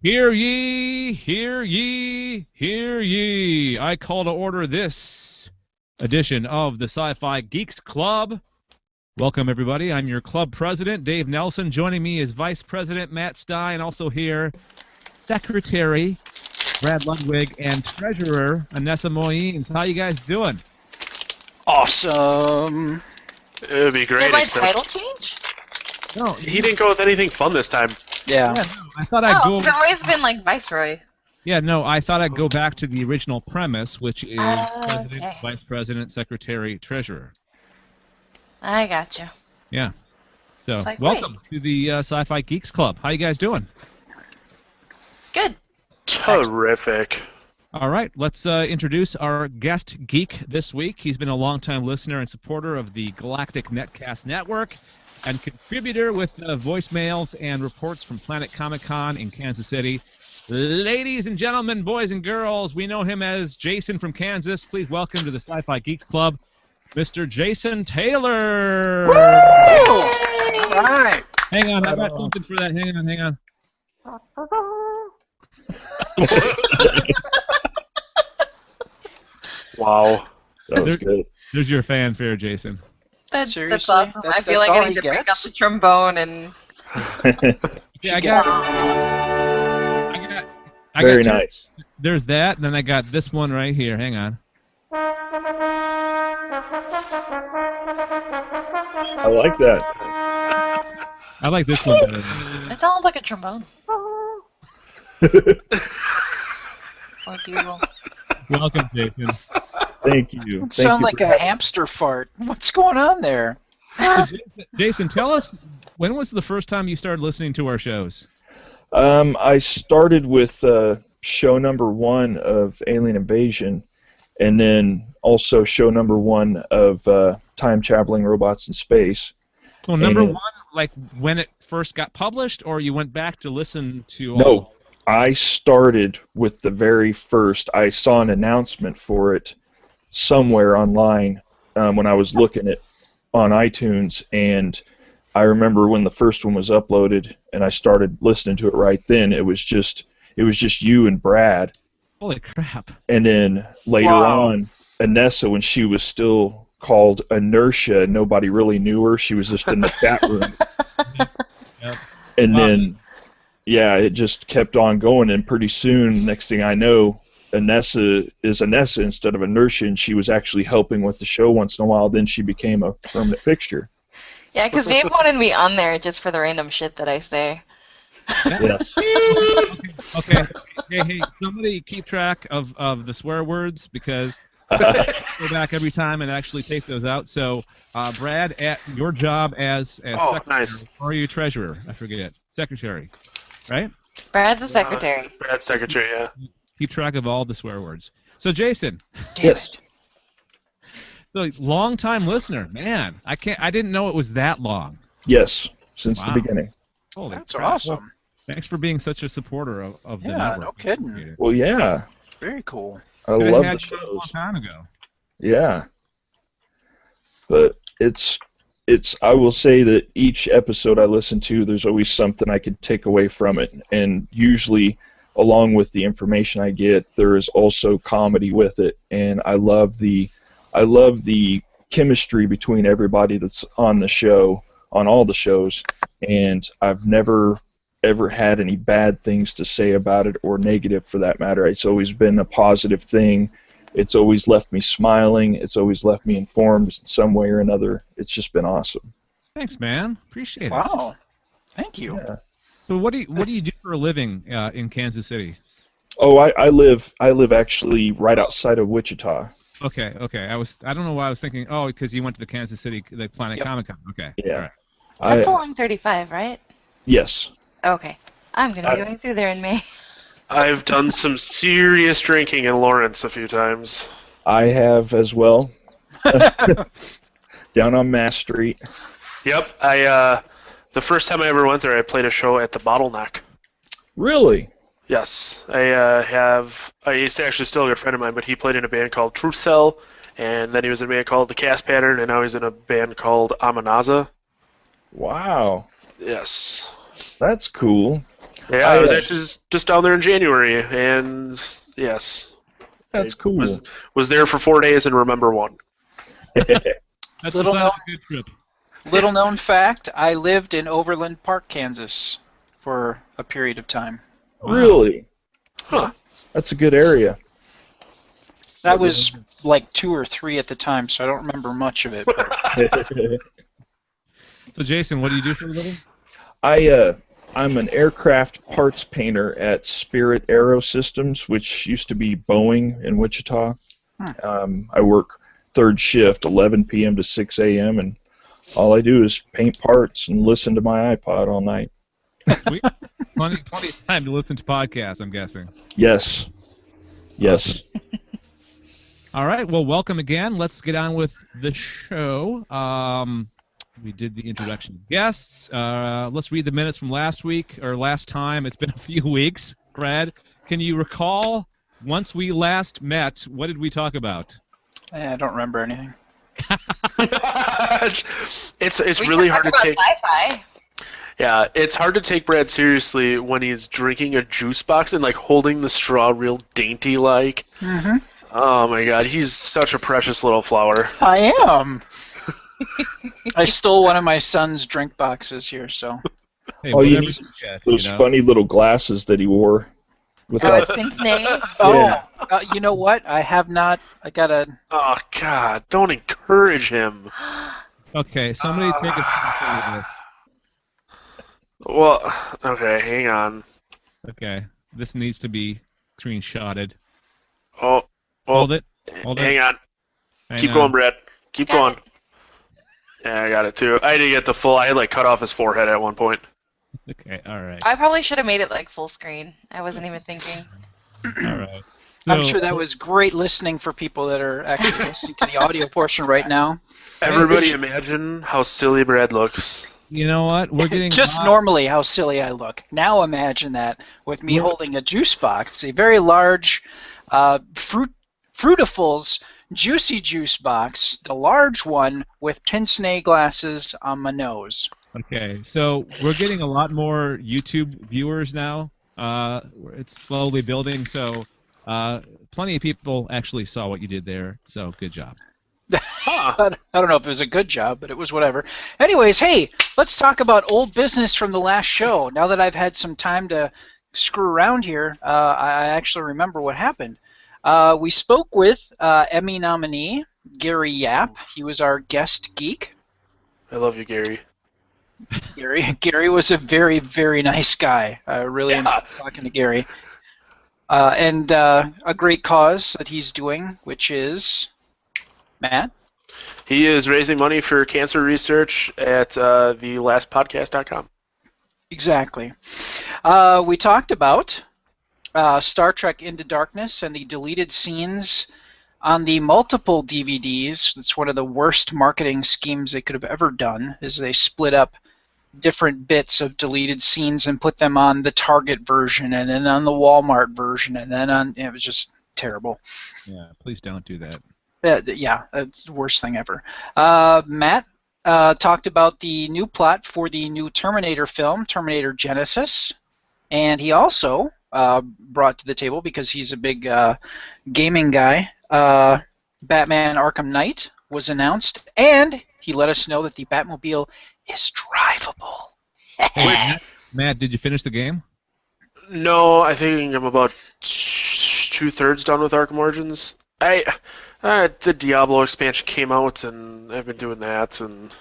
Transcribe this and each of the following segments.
Hear ye, hear ye, hear ye. I call to order this edition of the Sci-Fi Geeks Club. Welcome, everybody. I'm your club president, Dave Nelson. Joining me is Vice President Matt Stein, also here, Secretary Brad Ludwig, and Treasurer Anessa Moynes. How you guys doing? Awesome. It would be great. Did my title change? No, He didn't go with anything fun this time. Yeah. no, I thought I'd go. I've always been like Viceroy. Yeah, no, I thought I'd go back to the original premise, which is President, Okay. Vice President, Secretary, Treasurer. I gotcha. Yeah. So, It's like, welcome to the Sci-Fi Geeks Club. How you guys doing? Good. Terrific. All right, let's introduce our guest geek this week. He's been a longtime listener and supporter of the Galactic Netcast Network and contributor with voicemails and reports from Planet Comicon in Kansas City. Ladies and gentlemen, boys and girls, we know him as Jason from Kansas. Please welcome to the Sci-Fi Geeks Club, Mr. Jason Taylor. Woo! All right. Hang on, I got something for that. Hang on. Wow. That was good. There's your fanfare, Jason. That's Seriously? awesome. I feel That's like all I need he to break out gets? the trombone and... Yeah, I got Very two. nice. There's that, and then I got this one right here. Hang on. I like that. I like this one better. It sounds like a trombone. Or bugle. Welcome, Jason. Thank you. It sounds like a hamster fart. What's going on there? Jason, tell us, when was the first time you started listening to our shows? I started with show number 1 of Alien Invasion, and then also show number 1 of time-traveling robots in space. So number And- 1, like when it first got published, or you went back to listen to all? No, I started with the very first. I saw an announcement for it somewhere online when I was looking at on iTunes, and I remember when the first one was uploaded, and I started listening to it right then. It was just you and Brad, Holy crap. and then later Wow. on, Anessa, when she was still called Inertia, nobody really knew her. She was just in the chat room, Yep. and Wow. then yeah, it just kept on going, and pretty soon, next thing I know, Anessa is Anessa instead of Inertia, and she was actually helping with the show once in a while. Then she became a permanent fixture. Yeah, because Dave wanted me on there just for the random shit that I say. Yes. Okay. Hey, somebody keep track of the swear words, because go back every time and actually take those out. So, Brad, at your job as Oh, secretary, nice. or are you treasurer? I forget. Secretary, right? Brad's a secretary. Brad Secretary, yeah. Keep track of all the swear words. So, Jason, Yes. so long-time listener, man. I didn't know it was that long. Yes. Since the Wow. beginning. Holy That's crap. awesome. Well, thanks for being such a supporter of the Yeah, network. no kidding. Appreciate it. Well, yeah. Very cool. I Could've love had the you on a long shows. time ago. Yeah. But it's I will say that each episode I listen to, there's always something I could take away from it, and usually along with the information I get, there is also comedy with it, and I love the chemistry between everybody that's on the show, on all the shows, and I've never ever had any bad things to say about it, or negative for that matter. It's always been a positive thing. It's always left me smiling. It's always left me informed in some way or another. It's just been awesome. Thanks, man. Appreciate it. Wow. Thank you. Yeah. So what do you do for a living in Kansas City? Oh, I live actually right outside of Wichita. Okay. I don't know why I was thinking. Oh, because you went to the Kansas City, the Planet Yep. Comicon. Okay. Yeah. All right. That's along 35, right? Yes. Okay. I'm going to be going through there in May. I've done some serious drinking in Lawrence a few times. I have as well. Down on Mass Street. Yep, the first time I ever went there, I played a show at the Bottleneck. Really? Yes, I used to actually still a good friend of mine, but he played in a band called Truth Cell, and then he was in a band called The Cast Pattern, and now he's in a band called Amanaza. Wow. Yes. That's cool. Yeah, I was actually just down there in January, and yes. That's I cool. Was there for 4 days and remember one. That's Little a known- good trip. Little known fact, I lived in Overland Park, Kansas for a period of time. Wow. Really? Huh. That's a good area. That was like 2 or 3 at the time, so I don't remember much of it. But So, Jason, what do you do for a living? I'm an aircraft parts painter at Spirit Aero Systems, which used to be Boeing in Wichita. I work third shift, 11 p.m. to 6 a.m., and all I do is paint parts and listen to my iPod all night. Sweet. Plenty of time to listen to podcasts, I'm guessing. Yes. Yes. All right, well, welcome again. Let's get on with the show. We did the introduction of guests. Let's read the minutes from last week, or last time. It's been a few weeks. Brad, can you recall, once we last met, what did we talk about? I don't remember anything. It's We really talked hard to about take. Sci-Fi. Yeah, it's hard to take Brad seriously when he's drinking a juice box and like holding the straw real dainty like. Mm-hmm. Oh my God, he's such a precious little flower. I am. I stole one of my son's drink boxes here, so. Hey, Oh, you whatever need you get, Those you know? funny little glasses that he wore. With Oh, that. it's pince nez. Oh, you know what? I have not. I gotta. Oh God, don't encourage him. Okay, somebody take a screenshot of Well, okay, hang on. this. Okay, this needs to be screenshotted. Oh, well, Hold it. Hold it. hang on. Hang Keep on. going, Brad. Keep Got going. it. Yeah, I got it too. I didn't get the full. I had like cut off his forehead at one point. Okay, all right. I probably should have made it like full screen. I wasn't even thinking. All right. I'm So- sure that was great listening for people that are actually listening to the audio portion right now. Everybody, imagine how silly Brad looks. You know what? We're getting Just normally how silly I look. Now imagine that with me holding a juice box, a very large Fruitifuls juicy juice box, the large one with pince-nez glasses on my nose. Okay, so we're getting a lot more YouTube viewers now. It's slowly building, so plenty of people actually saw what you did there. So good job. I don't know if it was a good job, but it was whatever. Anyways, hey, let's talk about old business from the last show. Now that I've had some time to screw around here, I actually remember what happened. We spoke with Emmy nominee Gary Yap. He was our guest geek. I love you, Gary. Gary was a very, very nice guy. I really enjoyed talking to Gary. And a great cause that he's doing, which is Matt. He is raising money for cancer research at thelastpodcast.com. Exactly. We talked about Star Trek Into Darkness and the deleted scenes on the multiple DVDs. It's one of the worst marketing schemes they could have ever done, is they split up different bits of deleted scenes and put them on the Target version and then on the Walmart version and then on. It was just terrible. Yeah, please don't do that. Yeah, it's the worst thing ever. Matt talked about the new plot for the new Terminator film, Terminator Genesis, and he also brought to the table, because he's a big gaming guy, Batman Arkham Knight was announced, and he let us know that the Batmobile is drivable. Hey, Matt, did you finish the game? No, I think I'm about 2/3 done with Arkham Origins. The Diablo expansion came out, and I've been doing that, and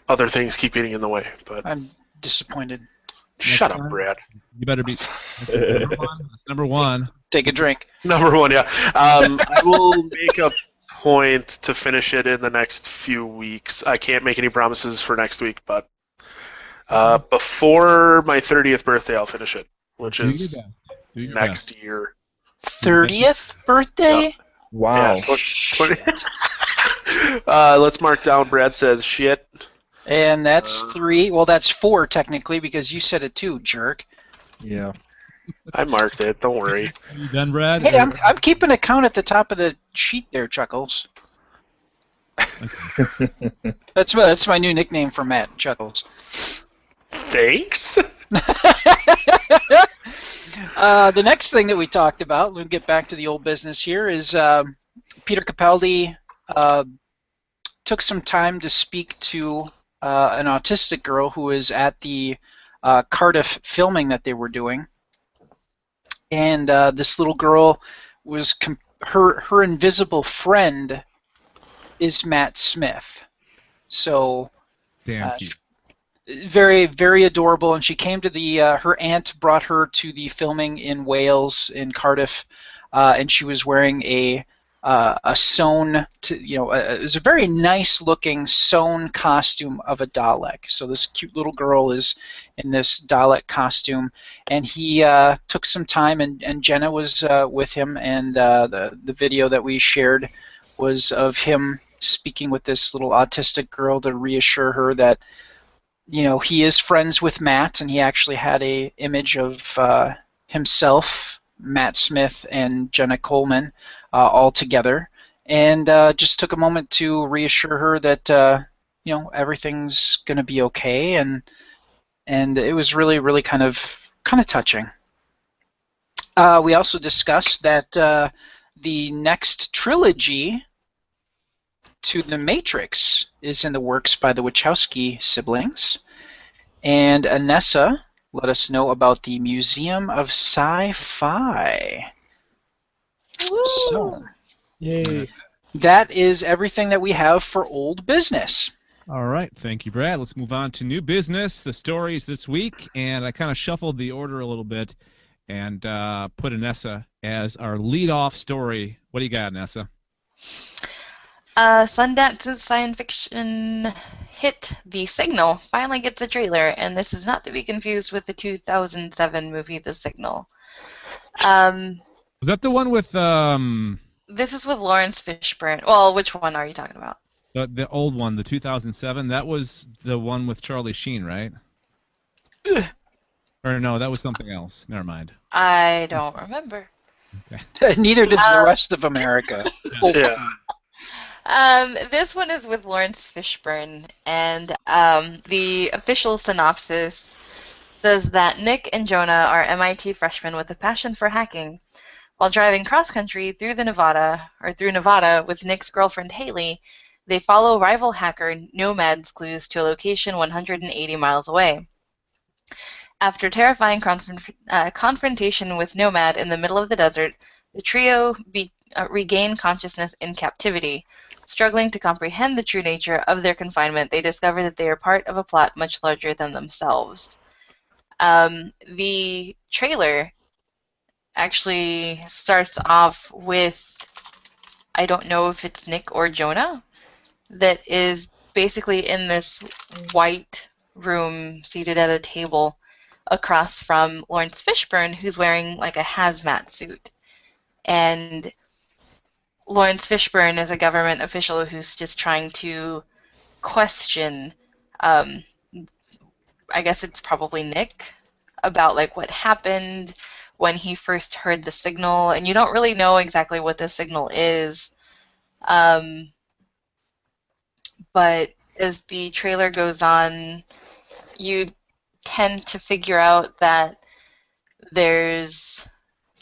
other things keep getting in the way. But I'm disappointed. shut Next up, time? Brad. You better be. That's number one. Take a drink. Number one, yeah. I will make a point to finish it in the next few weeks. I can't make any promises for next week, but before my 30th birthday, I'll finish it, which Do your is best. Do your next best. year. 30th birthday? Wow. Yeah, let's mark down. Brad says shit. And that's 3. Well, that's 4 technically, because you said it too, jerk. Yeah. I marked it. Don't worry. Are you done, Brad? Hey, I'm keeping a count at the top of the sheet there, Chuckles. That's my new nickname for Matt, Chuckles. Thanks. The next thing that we talked about, we'll get back to the old business here, is Peter Capaldi took some time to speak to an autistic girl who was at the Cardiff filming that they were doing. And this little girl was, her invisible friend is Matt Smith. So Damn cute. very, very adorable, and she came to the her aunt brought her to the filming in Wales, in Cardiff, and she was wearing a sewn, it was a very nice looking sewn costume of a Dalek. So this cute little girl is in this Dalek costume, and he took some time, and Jenna was with him, and the video that we shared was of him speaking with this little autistic girl to reassure her that he is friends with Matt, and he actually had a image of himself, Matt Smith, and Jenna Coleman all together, and just took a moment to reassure her that everything's going to be okay, and it was really, really kind of touching. We also discussed that the next trilogy to The Matrix is in the works by the Wachowski siblings, and Anessa let us know about the Museum of Sci-Fi. So, Yay. that is everything that we have for old business. All right, thank you, Brad. Let's move on to new business, the stories this week, and I kind of shuffled the order a little bit and put Anessa as our lead-off story. What do you got, Anessa? Sundance's science fiction hit The Signal finally gets a trailer, and this is not to be confused with the 2007 movie The Signal. Was that the one with This is with Lawrence Fishburne. Well, which one are you talking about? the old one, the 2007? That was the one with Charlie Sheen, right? Or no, that was something else. Never mind. I don't remember. Okay. Neither does the rest of America. Yeah. This one is with Lawrence Fishburne, and the official synopsis says that Nick and Jonah are MIT freshmen with a passion for hacking. While driving cross-country through Nevada with Nick's girlfriend Haley, they follow rival hacker Nomad's clues to a location 180 miles away. After terrifying confrontation with Nomad in the middle of the desert, the trio regain consciousness in captivity. Struggling to comprehend the true nature of their confinement, they discover that they are part of a plot much larger than themselves. The trailer actually starts off with, I don't know if it's Nick or Jonah, that is basically in this white room seated at a table across from Lawrence Fishburne, who's wearing like a hazmat suit. And Lawrence Fishburne is a government official who's just trying to question, I guess it's probably Nick, about like what happened when he first heard the signal, and you don't really know exactly what the signal is. But as the trailer goes on, you tend to figure out that there's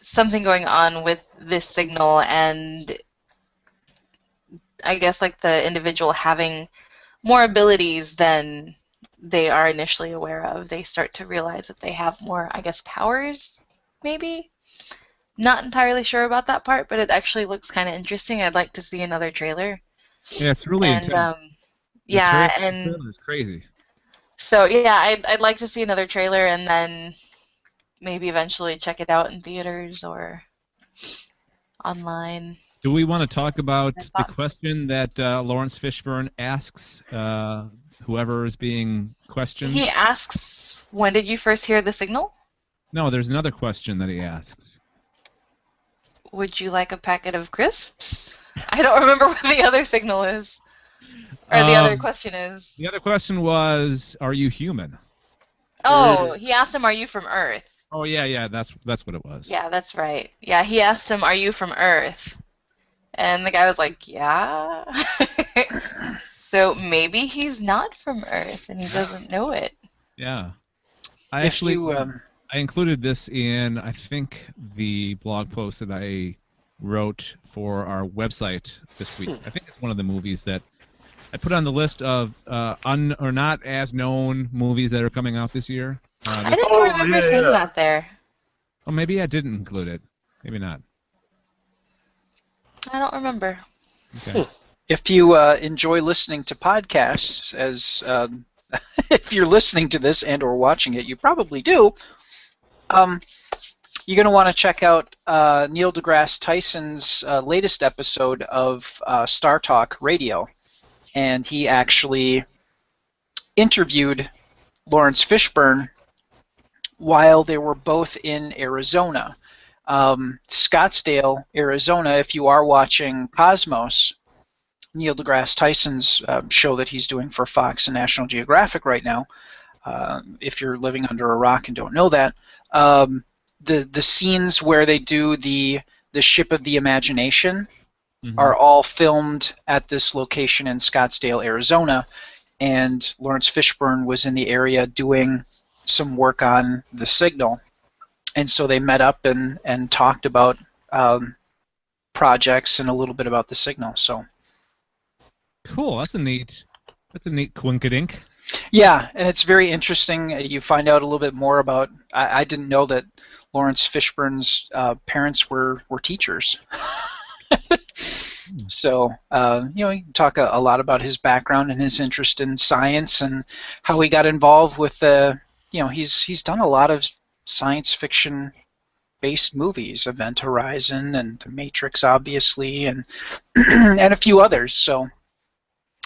something going on with this signal, and I guess like the individual having more abilities than they are initially aware of. They start to realize that they have more, I guess, powers, maybe? Not entirely sure about that part, but it actually looks kind of interesting. I'd like to see another trailer. Yeah, it's really intense. Yeah, It's crazy. So yeah, I'd like to see another trailer and then maybe eventually check it out in theaters or online. Do we want to talk about the question that Lawrence Fishburne asks whoever is being questioned? He asks, when did you first hear the signal? No, there's another question that he asks. Would you like a packet of crisps? I don't remember what the other signal is. Or the other question is. The other question was, are you human? Oh, he asked him, are you from Earth? Oh, yeah, that's what it was. Yeah, that's right. Yeah, he asked him, are you from Earth? And the guy was like, yeah. So maybe he's not from Earth and he doesn't know it. Yeah. I included this in, I think, the blog post that I wrote for our website this week. I think it's one of the movies that I put on the list of or not as known movies that are coming out this year. I didn't remember seeing that there. Oh, maybe I didn't include it. Maybe not. I don't remember. Okay. If you enjoy listening to podcasts, as if you're listening to this and or watching it, you probably do. You're going to want to check out Neil deGrasse Tyson's latest episode of Star Talk Radio. And he actually interviewed Lawrence Fishburne while they were both in Arizona. Scottsdale, Arizona, if you are watching Cosmos, Neil deGrasse Tyson's show that he's doing for Fox and National Geographic right now, if you're living under a rock and don't know that, the scenes where they do the Ship of the Imagination are all filmed at this location in Scottsdale, Arizona, and Lawrence Fishburne was in the area doing some work on the signal, and so they met up and talked about projects and a little bit about the signal. So cool. That's a neat quinkadink. Yeah, and it's very interesting. You find out a little bit more about. I didn't know that Lawrence Fishburne's parents were teachers. So, you can talk a lot about his background and his interest in science and how he got involved with he's done a lot of science fiction-based movies, Event Horizon and The Matrix, obviously, and and a few others. So,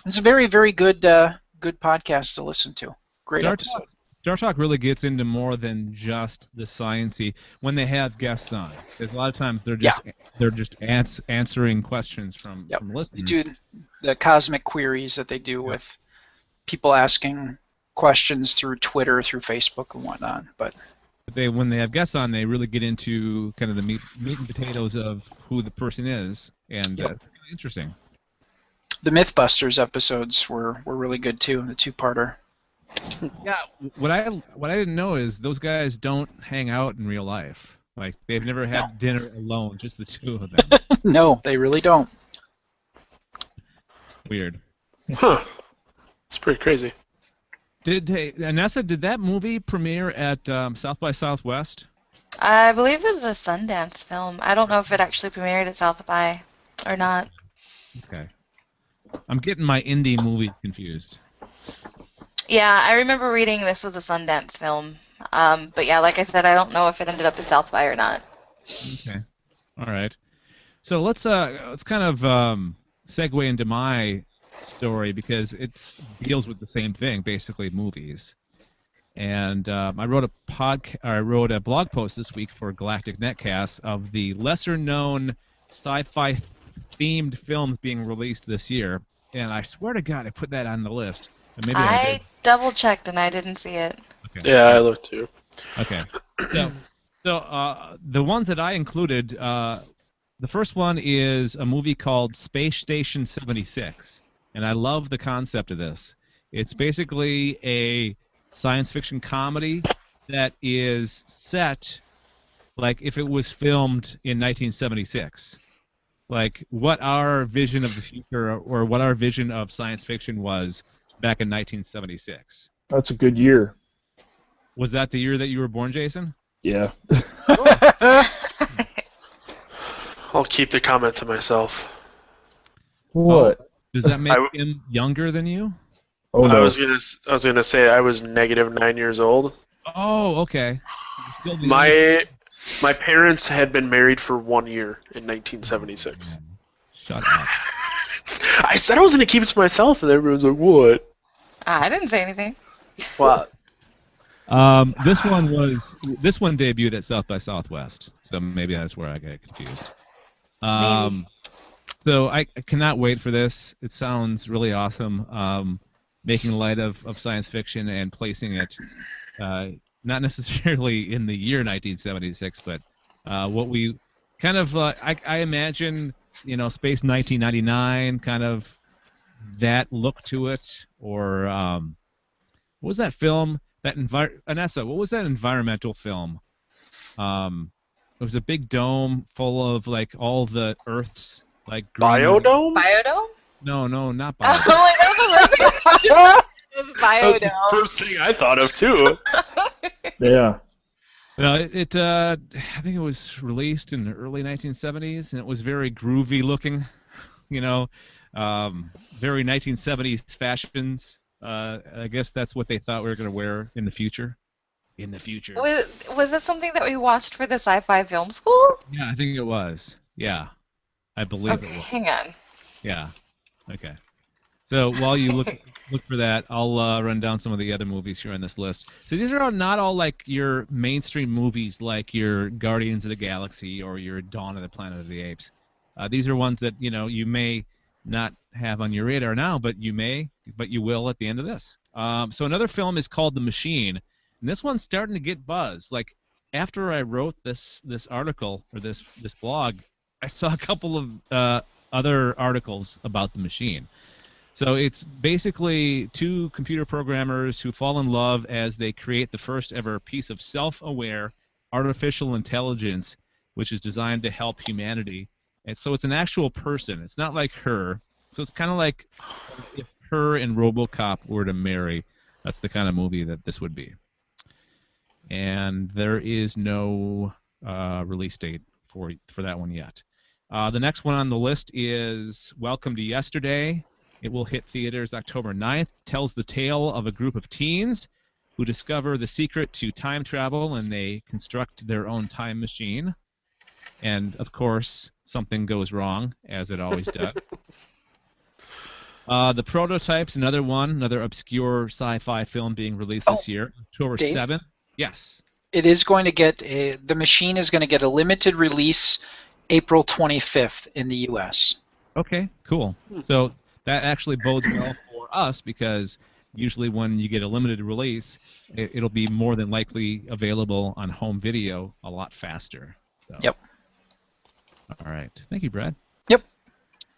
it's a very, very good podcast to listen to. Great episode. Star Talk really gets into more than just the science-y when they have guests on. Because a lot of times they're just answering questions from listeners. They do the cosmic queries that they do with people asking questions through Twitter, through Facebook, and whatnot. But when they have guests on, they really get into kind of the meat and potatoes of who the person is, and it's really interesting. The Mythbusters episodes were really good too, the two-parter. Yeah, what I didn't know is those guys don't hang out in real life. Like, they've never had dinner alone, just the two of them. No, they really don't. Weird. Huh. It's pretty crazy. Anessa, did that movie premiere at South by Southwest? I believe it was a Sundance film. I don't know if it actually premiered at South by or not. Okay. I'm getting my indie movies confused. Yeah, I remember reading this was a Sundance film. But yeah, like I said, I don't know if it ended up at South by or not. Okay. All right. So let's kind of segue into my story because it deals with the same thing, basically movies. And I wrote a blog post this week for Galactic Netcast of the lesser-known sci-fi themed films being released this year. And I swear to God, I put that on the list. Maybe I double-checked and I didn't see it. Okay. Yeah, I looked too. Okay. So the ones that I included, the first one is a movie called Space Station 76. And I love the concept of this. It's basically a science fiction comedy that is set like if it was filmed in 1976. Like what our vision of the future or what our vision of science fiction was back in 1976. That's a good year. Was that the year that you were born, Jason? Yeah. I'll keep the comment to myself. What? Oh, does that make him younger than you? Oh no. I was gonna say I was -9 years old. Oh, okay. My parents had been married for 1 year in 1976. Shut up. I said I was gonna keep it to myself, and everyone's like, "What?" I didn't say anything. What? This one debuted at South by Southwest, so maybe that's where I got confused. So I cannot wait for this. It sounds really awesome. Making light of science fiction and placing it not necessarily in the year 1976, but what we kind of I imagine, Space 1999, kind of that look to it, or what was that film Anessa, what was that environmental film? It was a big dome full of like all the Earth's like greenery. Biodome? Biodome? No, not Oh, biodome. like, that was the first thing. It was That's the Biodome. first thing I thought of too. Yeah. No, I think it was released in the early 1970s, and it was very groovy looking, very 1970s fashions. I guess that's what they thought we were going to wear in the future. Was it something that we watched for the sci-fi film school? Yeah, I think it was. Yeah, I believe Okay, it was. hang on. Yeah. Okay. So while you look for that, I'll run down some of the other movies here on this list. So these are not all like your mainstream movies, like your Guardians of the Galaxy or your Dawn of the Planet of the Apes. These are ones that you may not have on your radar now, but you will at the end of this. So another film is called The Machine, and this one's starting to get buzz. Like after I wrote this article or this blog, I saw a couple of other articles about The Machine. So it's basically two computer programmers who fall in love as they create the first ever piece of self-aware artificial intelligence, which is designed to help humanity. And so it's an actual person. It's not like Her. So it's kind of like if Her and RoboCop were to marry. That's the kind of movie that this would be. And there is no release date for that one yet. The next one on the list is Welcome to Yesterday. It will hit theaters October 9th. Tells the tale of a group of teens who discover the secret to time travel, and they construct their own time machine. And, of course, something goes wrong, as it always does. The Prototype's another obscure sci-fi film being released this year, October 7th. Yes. It is going to get The Machine is going to get a limited release April 25th in the U.S. Okay, cool. So that actually bodes well for us because usually when you get a limited release, it'll be more than likely available on home video a lot faster. So. Yep. All right. Thank you, Brad. Yep.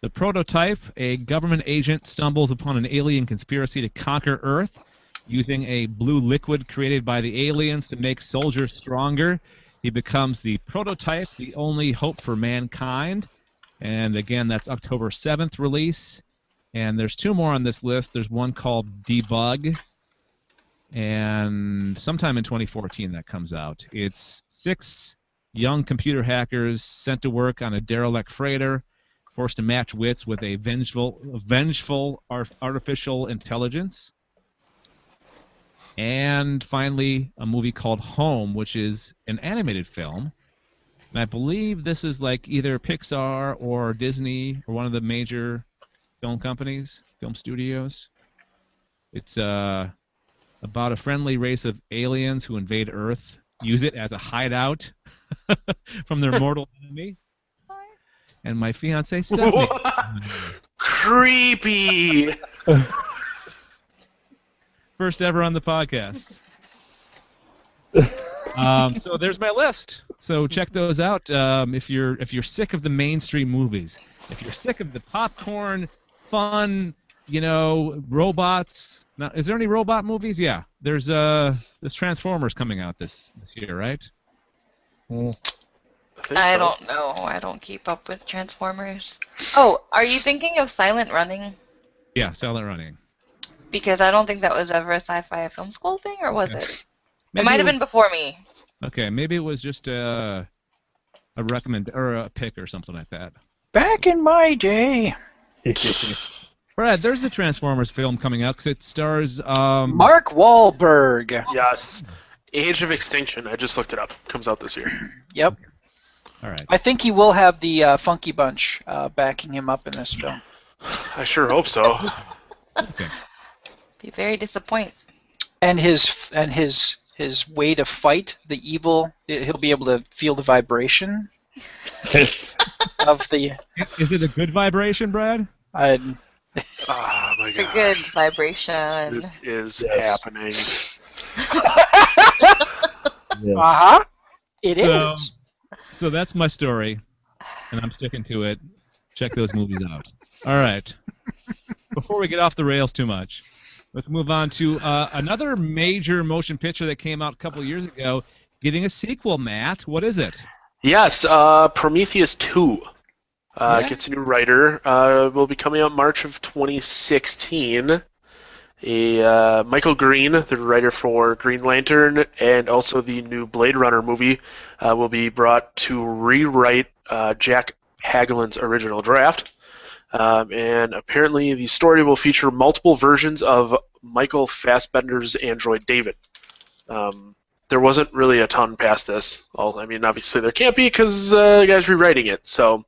The Prototype, a government agent stumbles upon an alien conspiracy to conquer Earth using a blue liquid created by the aliens to make soldiers stronger. He becomes the Prototype, the only hope for mankind. And again, that's October 7th release. And there's two more on this list. There's one called Debug, and sometime in 2014 that comes out. It's 6 young computer hackers sent to work on a derelict freighter, forced to match wits with a vengeful artificial intelligence. And finally, a movie called Home, which is an animated film. And I believe this is like either Pixar or Disney or one of the major film studios. It's about a friendly race of aliens who invade Earth, use it as a hideout from their mortal enemy. And my fiancée Stephanie. Creepy. First ever on the podcast. So there's my list. So check those out. If you're sick of the mainstream movies, if you're sick of the popcorn, fun, robots. Now, is there any robot movies? Yeah, there's Transformers coming out this year, right? I don't know. I don't keep up with Transformers. Oh, are you thinking of Silent Running? Yeah, Silent Running. Because I don't think that was ever a sci-fi film school thing, or was it? Maybe it might have been before me. Okay, maybe it was just a recommend or a pick or something like that. Back in my day. Brad, there's a Transformers film coming out because it stars Mark Wahlberg. Yes. Age of Extinction. I just looked it up. Comes out this year. Yep. All right. I think he will have the Funky Bunch backing him up in this film. I sure hope so. Okay. Be very disappointed. And his way to fight the evil, he'll be able to feel the vibration of the. Is it a good vibration, Brad? Oh my It's a god. good vibration. This is happening. Yes. It is. So that's my story, and I'm sticking to it. Check those movies out. All right. Before we get off the rails too much, Let's move on to another major motion picture that came out a couple of years ago, getting a sequel, Matt. What is it? Yes, Prometheus 2 Yeah. gets a new writer. Will be coming out March of 2016. Michael Green, the writer for Green Lantern, and also the new Blade Runner movie, will be brought to rewrite Jack Hagelin's original draft. And apparently the story will feature multiple versions of Michael Fassbender's android David. There wasn't really a ton past this. I mean, obviously there can't be because the guy's rewriting it. So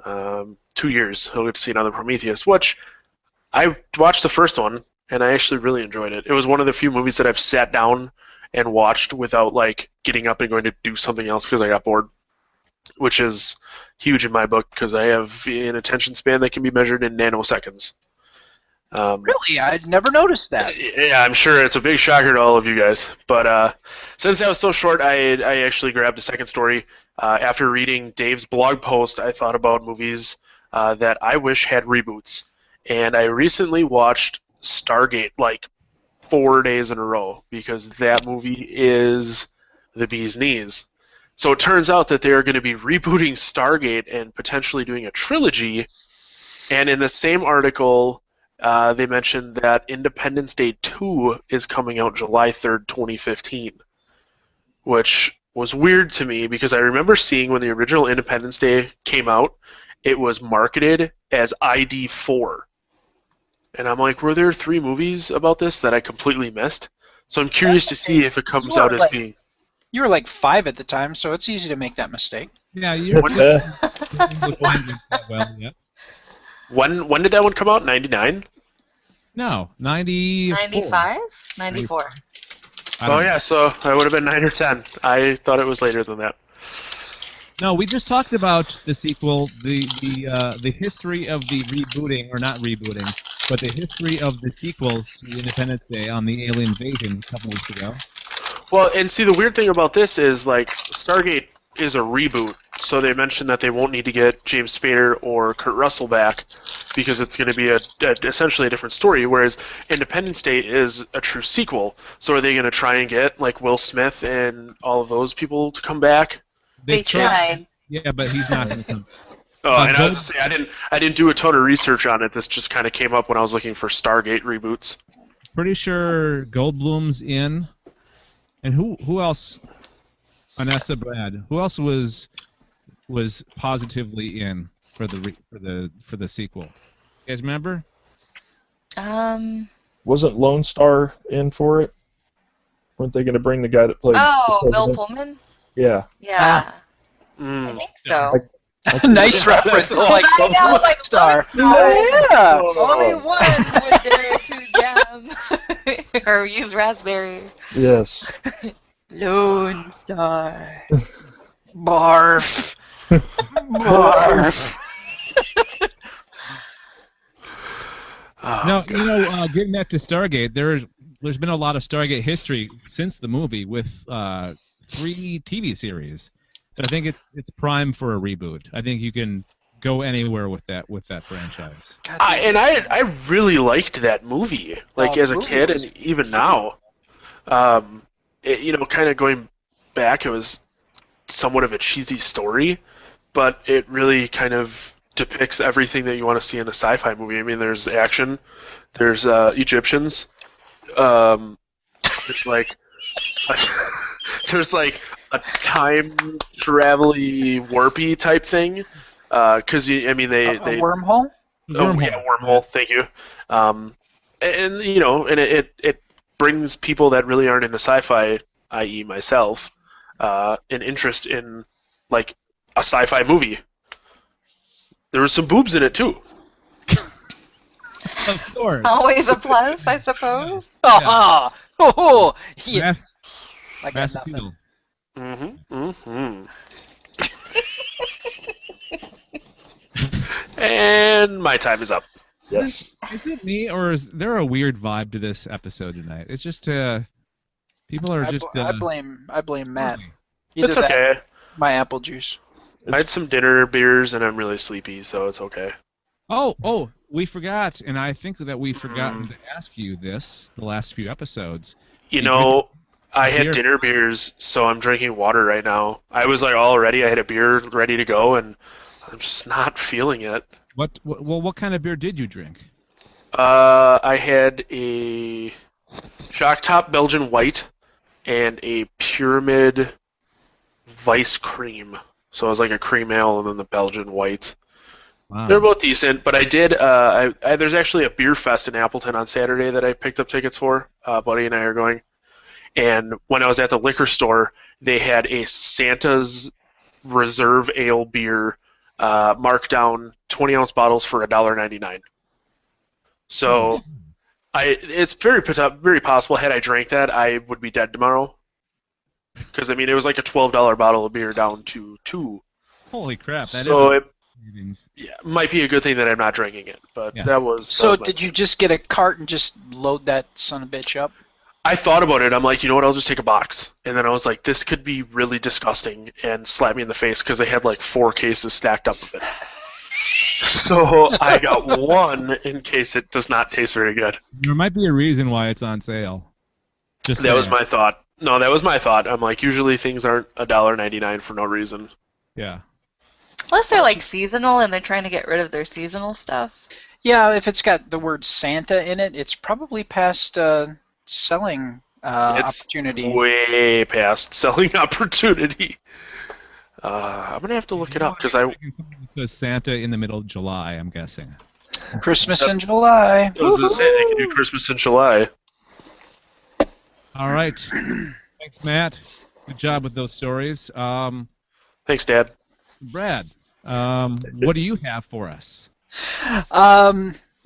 2 years, he'll get to see another Prometheus, which I watched the first one, and I actually really enjoyed it. It was one of the few movies that I've sat down and watched without like getting up and going to do something else because I got bored, which is huge in my book because I have an attention span that can be measured in nanoseconds. Really? I'd never noticed that. Yeah, I'm sure it's a big shocker to all of you guys. But since that was so short, I actually grabbed a second story. After reading Dave's blog post, I thought about movies that I wish had reboots. And I recently watched Stargate like 4 days in a row because that movie is the bee's knees. So it turns out that they are going to be rebooting Stargate and potentially doing a trilogy. And in the same article, they mentioned that Independence Day 2 is coming out July 3rd, 2015, which was weird to me because I remember seeing when the original Independence Day came out, it was marketed as ID4. And I'm like, were there 3 movies about this that I completely missed? So I'm curious to see if it comes out as being... You were like 5 at the time, so it's easy to make that mistake. Yeah, you're well, yeah. When did that one come out? 99? No, 94. 95? 94. Oh yeah, so I would have been 9 or 10. I thought it was later than that. No, we just talked about the sequel, the history of the rebooting, or not rebooting, but the history of the sequels to Independence Day on the Alien Invasion a couple weeks ago. Well, and see, the weird thing about this is, like, Stargate is a reboot, so they mentioned that they won't need to get James Spader or Kurt Russell back because it's going to be essentially a different story, whereas Independence Day is a true sequel. So are they going to try and get, like, Will Smith and all of those people to come back? They tried. Yeah, but he's not going to come. Oh, and I was to say, I didn't do a ton of research on it. This just kind of came up when I was looking for Stargate reboots. Pretty sure Goldblum's in. And who else? Vanessa Brad. Who else was positively in for the sequel? You guys remember? Wasn't Lone Star in for it? Weren't they going to bring the guy that played? Oh, Bill Pullman? Yeah. Yeah. I think so. Nice reference. Like I know, like Star. Yeah. Oh. Only one would dare to jam or use raspberry. Yes. Lone Star. Barf. Barf. No, getting back to Stargate, there's been a lot of Stargate history since the movie with 3 TV series. So I think it's prime for a reboot. I think you can go anywhere with that franchise. And I really liked that movie, like as a kid and even now. Kind of going back, it was somewhat of a cheesy story, but it really kind of depicts everything that you want to see in a sci-fi movie. I mean, there's action, there's Egyptians, there's like a time travel-y, warpy type thing, because they wormhole. Oh yeah, wormhole. Thank you. And it brings people that really aren't into sci-fi, i.e. myself, an interest in like a sci-fi movie. There was some boobs in it too. Of course. Always a plus, I suppose. Yeah. Yeah. I got Mass nothing. appeal. And my time is up. Yes. Is it me, or is there a weird vibe to this episode tonight? It's just people are just. I blame Matt. It's okay. My apple juice. I had some dinner beers and I'm really sleepy, so it's okay. Oh, we forgot, and I think that we've forgotten to ask you this the last few episodes. You You drink know, I had beer? dinner beers, so I'm drinking water right now. I was like all ready. I had a beer ready to go, and I'm just not feeling it. What kind of beer did you drink? I had a Shock Top Belgian White and a Pyramid Vice Cream. So it was like a cream ale and then the Belgian White. They're Wow. both decent, but I did. There's actually a beer fest in Appleton on Saturday that I picked up tickets for. Buddy and I are going. And when I was at the liquor store, they had a Santa's Reserve Ale beer marked down 20-ounce bottles for $1.99. So it's very possible had I drank that, I would be dead tomorrow. Because I mean, it was like a $12 bottle of beer down to $2. Holy crap! That So is. it might be a good thing that I'm not drinking it. But Yeah. that was. So that was my did you just get a cart and just load that son of a bitch up? I thought about it. I'm like, you know what? I'll just take a box. And then I was like, this could be really disgusting and slap me in the face because they had like 4 cases stacked up of it. So I got one in case it does not taste very good. There might be a reason why it's on sale. Just That was saying. my thought. No, that was my thought. I'm like, usually things aren't $1.99 for no reason. Yeah. Unless they're like seasonal and they're trying to get rid of their seasonal stuff. Yeah, if it's got the word Santa in it, it's probably past selling It's opportunity. way past selling opportunity. I'm gonna have to look it up because I Because Santa in the middle of July, I'm guessing. Christmas in July. was gonna say they can do Christmas in July. All right. Thanks, Matt. Good job with those stories. Thanks, Dad. Brad, what do you have for us?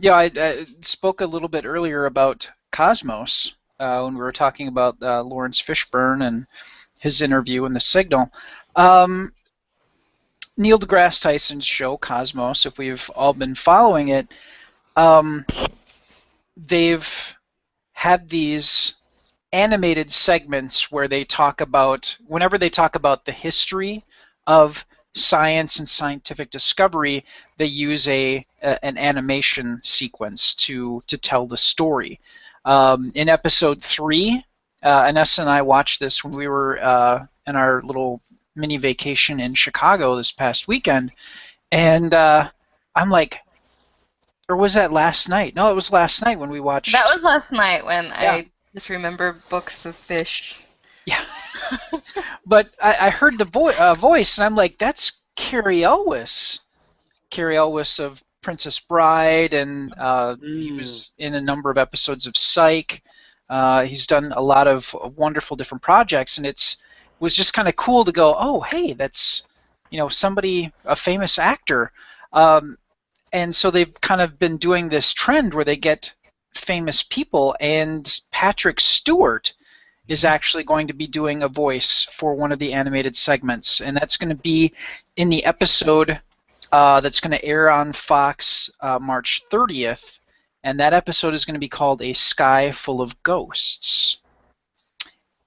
Yeah, I spoke a little bit earlier about Cosmos when we were talking about Lawrence Fishburne and his interview in The Signal. Neil deGrasse Tyson's show, Cosmos, if we've all been following it, they've had these animated segments where they talk about, whenever they talk about the history of science and scientific discovery, they use an animation sequence to tell the story. In episode 3, Anessa and I watched this when we were in our little mini vacation in Chicago this past weekend, and I'm like, or was that last night? No, it was last night when we watched. That was last night when Yeah. I just remember books of fish. Yeah. But I heard the voice, and I'm like, that's Carrie Elwes. Carrie Elwes of Princess Bride, and he was in a number of episodes of Psych. He's done a lot of wonderful different projects, and it was just kind of cool to go, oh, hey, that's somebody, a famous actor. And so they've kind of been doing this trend where they get famous people, and Patrick Stewart is actually going to be doing a voice for one of the animated segments, and that's going to be in the episode that's going to air on Fox March 30th, and that episode is going to be called A Sky Full of Ghosts.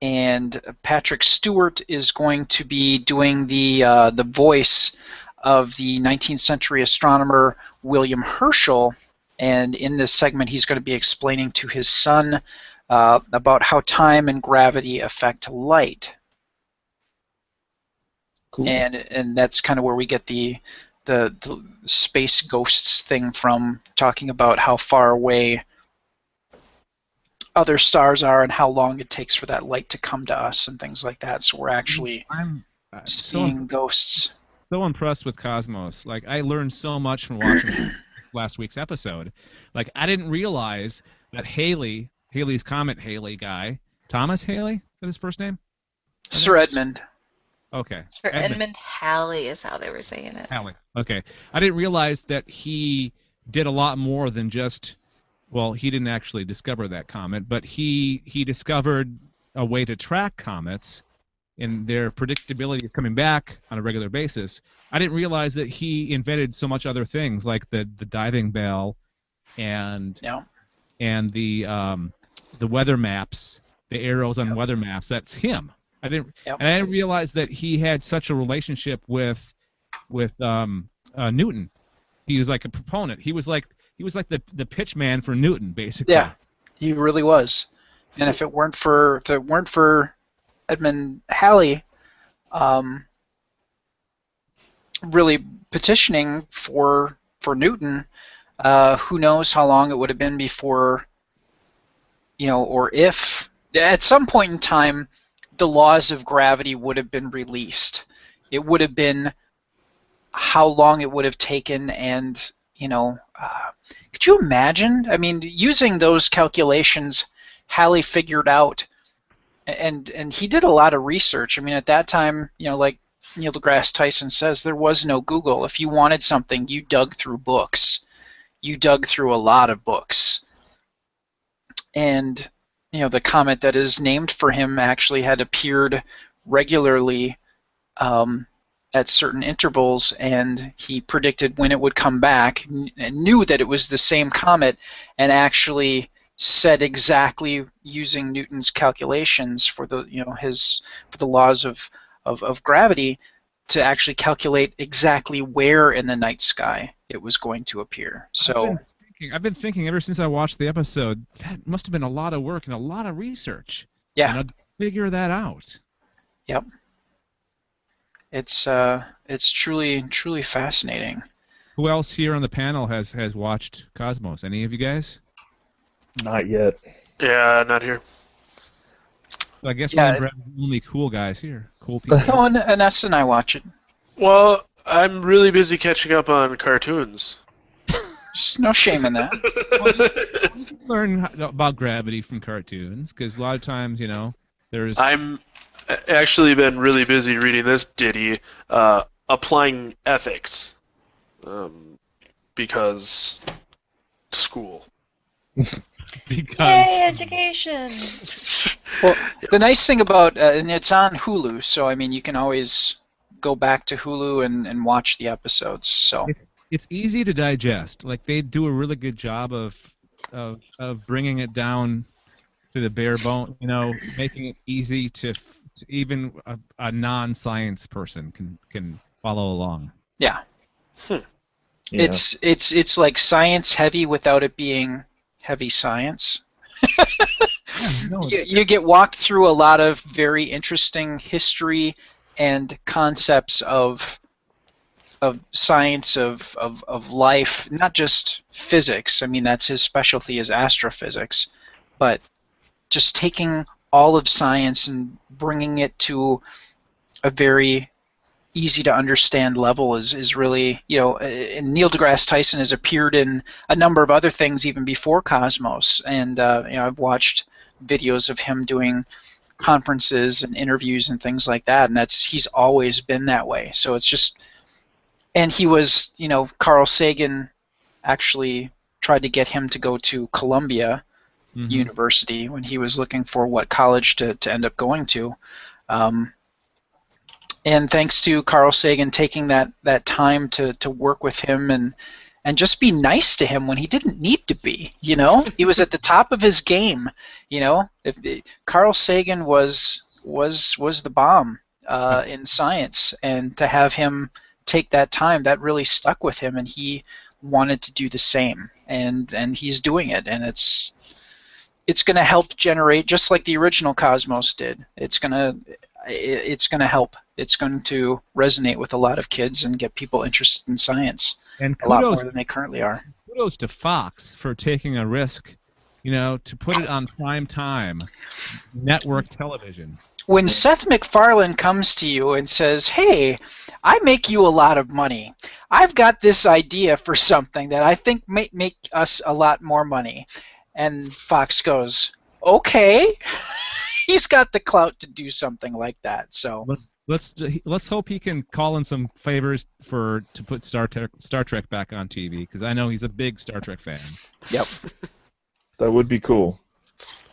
And Patrick Stewart is going to be doing the voice of the 19th century astronomer William Herschel, and in this segment he's going to be explaining to his son about how time and gravity affect light. Cool. And that's kind of where we get the space ghosts thing from, talking about how far away other stars are and how long it takes for that light to come to us and things like that. So we're actually I'm seeing ghosts. so impressed with Cosmos. Like, I learned so much from watching last week's episode. Like, I didn't realize that Haley's Comet Haley guy, Thomas Haley, is that his first name? Sir Edmund. Okay. Sir Edmund Halley is how they were saying it. Haley. Okay. I didn't realize that he did a lot more than just, well, he didn't actually discover that comet, but he discovered a way to track comets and their predictability of coming back on a regular basis. I didn't realize that he invented so much other things, like the diving bell and the weather maps, the arrows on weather maps. That's him. I didn't realize that he had such a relationship with Newton, he was like a proponent. He was like the pitch man for Newton, basically. Yeah, he really was. And if it weren't for Edmund Halley, really petitioning for Newton, who knows how long it would have been before, or if at some point in time the laws of gravity would have been released. It would have been how long it would have taken, and could you imagine? I mean, using those calculations, Halley figured out, and he did a lot of research. I mean, at that time, like Neil deGrasse Tyson says, there was no Google. If you wanted something, you dug through books. You dug through a lot of books. And, the comet that is named for him actually had appeared regularly at certain intervals, and he predicted when it would come back and knew that it was the same comet, and actually said exactly, using Newton's calculations for the for the laws of gravity, to actually calculate exactly where in the night sky it was going to appear. So I've been thinking ever since I watched the episode, that must have been a lot of work and a lot of research. Yeah. To figure that out. Yep. It's truly fascinating. Who else here on the panel has watched Cosmos? Any of you guys? Not yet. Yeah, not here. So I guess me and Brad are the only cool guys here. Cool people. No, and Ness and I watch it. Well, I'm really busy catching up on cartoons. There's no shame in that. You can learn about gravity from cartoons, because a lot of times, there's... I'm actually been really busy reading this ditty, Applying Ethics, because school. Because... Yay, education! Well, the nice thing about, and it's on Hulu, so I mean you can always go back to Hulu and watch the episodes. So it's easy to digest. Like, they do a really good job of bringing it down to the bare bone. Making it easy to even a non-science person can follow along. Yeah. Yeah. It's like science heavy without it being heavy science. You get walked through a lot of very interesting history and concepts of science, of life, not just physics. I mean, that's his specialty, is astrophysics, but just taking all of science and bringing it to a very easy to understand level is really, and Neil deGrasse Tyson has appeared in a number of other things even before Cosmos, and I've watched videos of him doing conferences and interviews and things like that, and he's always been that way. So it's just, and he was, Carl Sagan actually tried to get him to go to Columbia University when he was looking for what college to end up going to. And thanks to Carl Sagan taking that time to work with him and just be nice to him when he didn't need to be, he was at the top of his game, Carl Sagan was the bomb in science, and to have him take that time, that really stuck with him, and he wanted to do the same, and he's doing it, and it's going to help generate, just like the original Cosmos did. It's going to help. It's going to resonate with a lot of kids and get people interested in science, and a lot more than they currently are. Kudos to Fox for taking a risk, to put it on prime time network television. When Seth MacFarlane comes to you and says, "Hey, I make you a lot of money. I've got this idea for something that I think may make us a lot more money," and Fox goes, "Okay." He's got the clout to do something like that. So let's hope he can call in some favors to put Star Trek back on TV, because I know he's a big Star Trek fan. Yep. That would be cool.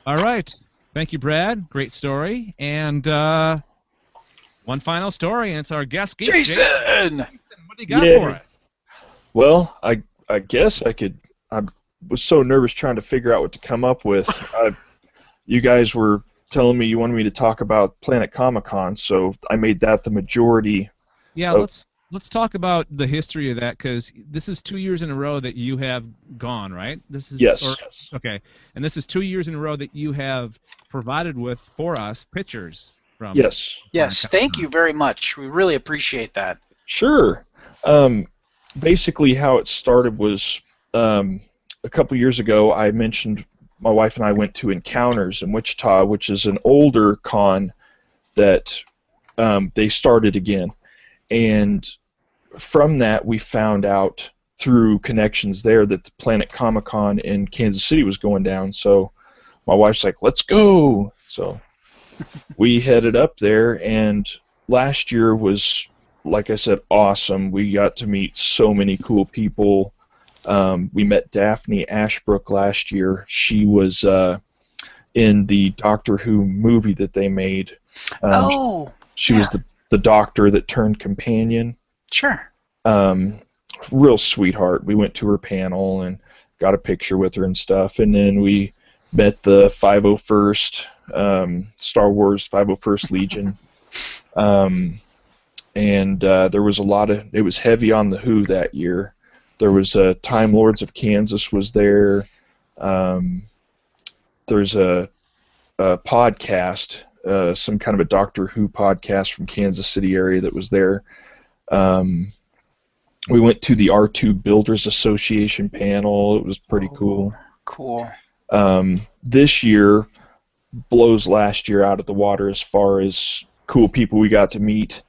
All right. Thank you, Brad. Great story. And one final story, and it's our guest geek. Jason! What do you got for us? Well, I guess I could. I was so nervous trying to figure out what to come up with. You guys were telling me you wanted me to talk about Planet Comicon, so I made that the majority. Yeah, let's talk about the history of that, because this is 2 years in a row that you have gone, right? This is Yes. Okay, and this is 2 years in a row that you have provided with for us pictures from. Yes. Yes, thank you very much. We really appreciate that. Sure. Basically, how it started was a couple years ago. I mentioned my wife and I went to Encounters in Wichita, which is an older con that they started again, and from that we found out through connections there that the Planet Comicon in Kansas City was going down. So my wife's like, "Let's go!" So we headed up there, and last year was, like I said, awesome. We got to meet so many cool people. We met Daphne Ashbrook last year. She was in the Doctor Who movie that they made. She was the doctor that turned companion. Sure. Real sweetheart. We went to her panel and got a picture with her and stuff, and then we met the 501st Star Wars 501st Legion. And there was a lot of, it was heavy on the Who that year. There was Time Lords of Kansas was there. There's a podcast, some kind of a Doctor Who podcast from Kansas City area that was there. We went to the R2 Builders Association panel. It was pretty cool. Cool. This year blows last year out of the water as far as cool people we got to meet.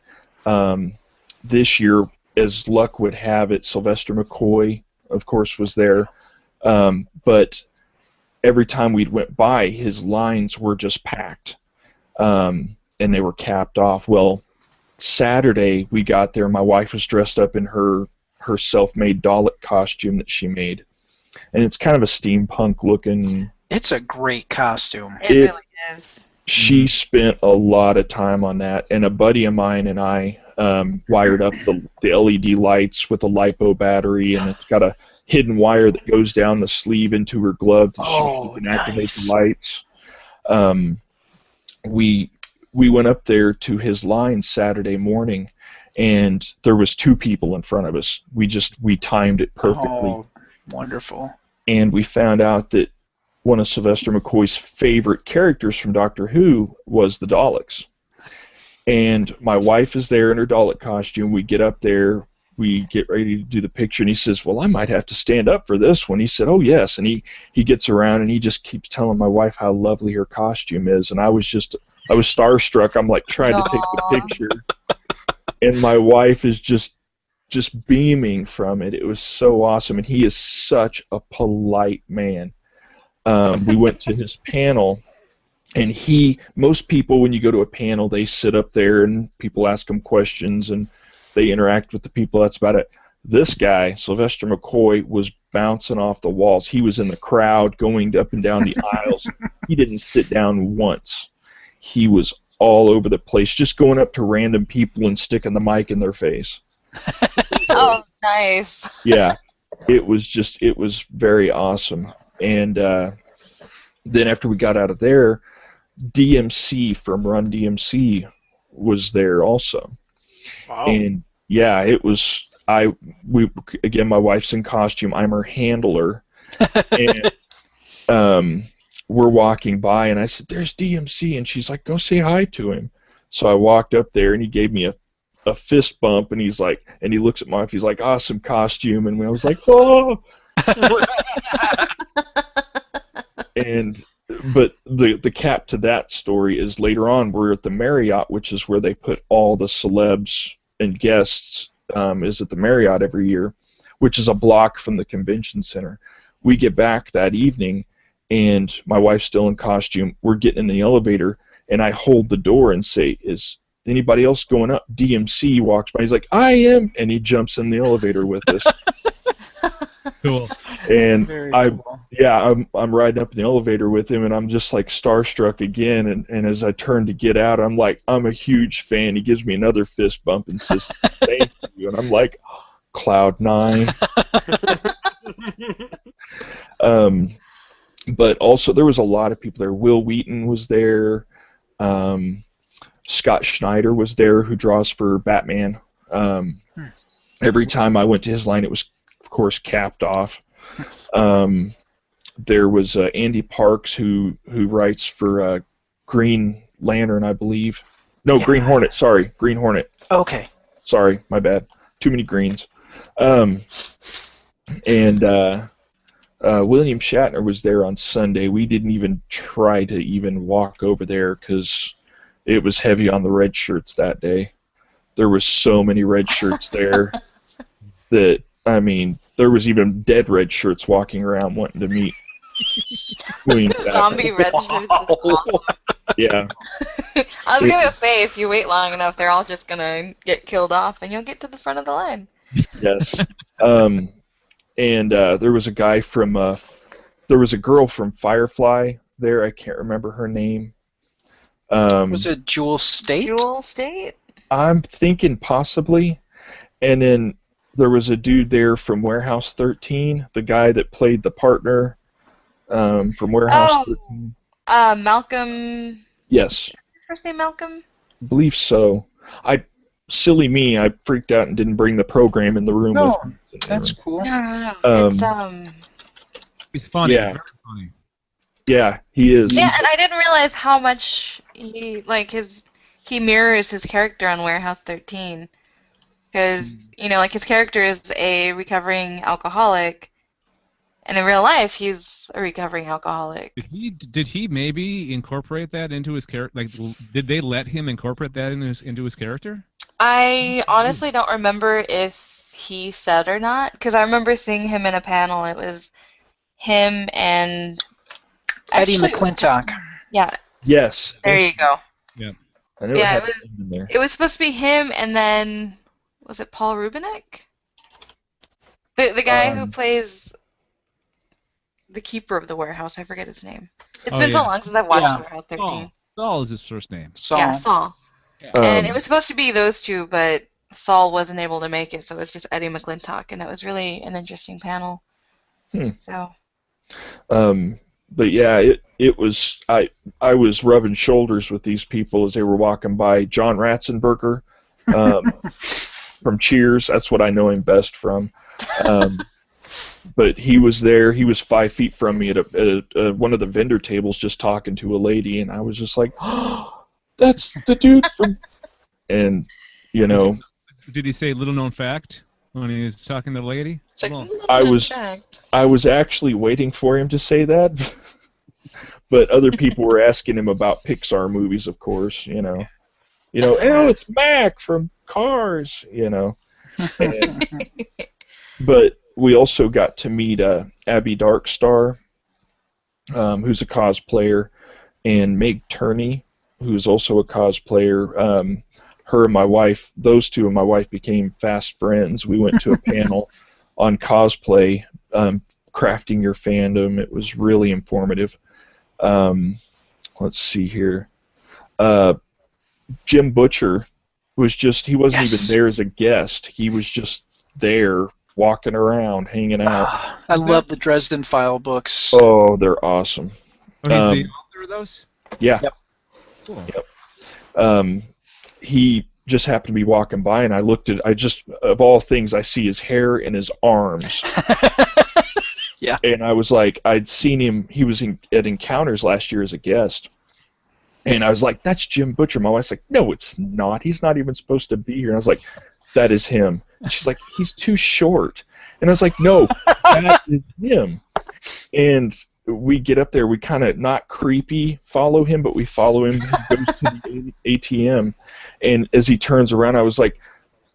This year, as luck would have it, Sylvester McCoy, of course, was there. But every time we went by, his lines were just packed, and they were capped off. Well, Saturday we got there. My wife was dressed up in her self-made Dalek costume that she made, and it's kind of a steampunk looking. It's a great costume. It really is. She spent a lot of time on that, and a buddy of mine and I wired up the LED lights with a LiPo battery, and it's got a hidden wire that goes down the sleeve into her glove so she can activate the lights. We went up there to his line Saturday morning, and there was 2 people in front of us. We timed it perfectly. Oh, wonderful. And we found out that one of Sylvester McCoy's favorite characters from Doctor Who was the Daleks. And my wife is there in her Dalek costume. We get up there, we get ready to do the picture, and he says, "Well, I might have to stand up for this one." He said, "Oh, yes." And he gets around, and he just keeps telling my wife how lovely her costume is. And I was starstruck. I'm like trying to take the picture. And my wife is just beaming from it. It was so awesome. And he is such a polite man. We went to his panel, and most people, when you go to a panel, they sit up there and people ask them questions and they interact with the people. That's about it. This guy, Sylvester McCoy, was bouncing off the walls. He was in the crowd, going up and down the aisles. He didn't sit down once. He was all over the place, just going up to random people and sticking the mic in their face. Oh, nice. Yeah, it was very awesome. And then after we got out of there, DMC from Run DMC was there also. Wow. And yeah, it was again, my wife's in costume. I'm her handler, and we're walking by, and I said, "There's DMC," and she's like, "Go say hi to him." So I walked up there, and he gave me a fist bump, and he's like, and he looks at my wife. He's like, "Awesome costume," and I was like, "Oh." But the cap to that story is later on we're at the Marriott, which is where they put all the celebs and guests, is at the Marriott every year, which is a block from the convention center. We get back that evening, and my wife's still in costume. We're getting in the elevator, and I hold the door and say, "Is anybody else going up?" DMC walks by. He's like, "I am," and he jumps in the elevator with us. Cool. And Very cool. I'm riding up in the elevator with him, and I'm just like starstruck again. And as I turn to get out, I'm like, I'm a huge fan. He gives me another fist bump and says, "Thank you." And I'm like, Cloud 9. But also there was a lot of people there. Will Wheaton was there. Scott Schneider was there, who draws for Batman. Every time I went to his line, it was, of course, capped off. There was Andy Parks, who writes for Green Lantern, I believe. No, Yeah. Green Hornet. Sorry, Green Hornet. Okay. Sorry, my bad. Too many greens. And William Shatner was there on Sunday. We didn't even try to even walk over there because it was heavy on the red shirts that day. There was so many red shirts there that, I mean, there was even dead red shirts walking around wanting to meet William Shatner. Zombie red shirts is awesome. Yeah. I was gonna say, if you wait long enough, they're all just gonna get killed off, and you'll get to the front of the line. Yes. And there was a guy from, there was a girl from Firefly there. I can't remember her name. Was it Jewel State? Jewel State? I'm thinking possibly. And then there was a dude there from Warehouse 13, the guy that played the partner from Warehouse 13. Malcolm. Yes. Is his first name Malcolm? I believe so. Silly me, I freaked out and didn't bring the program in the room No, with me. that's cool. No. Um, It's He's funny. Yeah. He's very funny. Yeah, he is. Yeah, and I didn't realize how much he mirrors his character on Warehouse 13, because his character is a recovering alcoholic, and in real life he's a recovering alcoholic. Did he maybe incorporate that into his character? Like, did they let him incorporate that into his character? I honestly don't remember if he said or not, because I remember seeing him in a panel. It was him and Eddie actually, it was- McClintock. Yeah, Yes. there you go. I know Yeah, it had it was- him in there. It was supposed to be him, and then was it Paul Rubinek? The guy who plays the keeper of the warehouse. I forget his name. It's been so long since I've watched Yeah. Warehouse 13. Saul is his first name. Yeah, Saul. Um, And it was supposed to be those two, but Saul wasn't able to make it, so it was just Eddie McClintock, and that was really an interesting panel. So. But yeah, it was. I was rubbing shoulders with these people as they were walking by. John Ratzenberger from Cheers. That's what I know him best from. But he was there. He was 5 feet from me at one of the vendor tables, just talking to a lady, and I was just like, "Oh, that's the dude from." And Did he say little known fact when he was talking to the lady? It's like, I was actually waiting for him to say that, but other people were asking him about Pixar movies, of course. Oh, it's Mac from Cars. And, but we also got to meet Abby Darkstar, who's a cosplayer, and Meg Turney, who's also a cosplayer. Her and my wife, those two and my wife became fast friends. We went to a panel on cosplay, crafting your fandom. It was really informative. Let's see here. Jim Butcher he wasn't even there as a guest. He was just there, walking around, hanging out. I love the Dresden File books. Oh, they're awesome. Oh, he's the author of those? Yeah. Yep. Cool. Yep. He just happened to be walking by, and of all things, I see his hair and his arms. Yeah. And I was like, I'd seen him, he was at Encounters last year as a guest. And I was like, that's Jim Butcher. My wife's like, no, it's not. He's not even supposed to be here. And I was like, that is him. And she's like, he's too short. And I was like, no, that is him. And we get up there, we kind of, not creepy, follow him, but we follow him. He goes to the ATM. And as he turns around, I was like,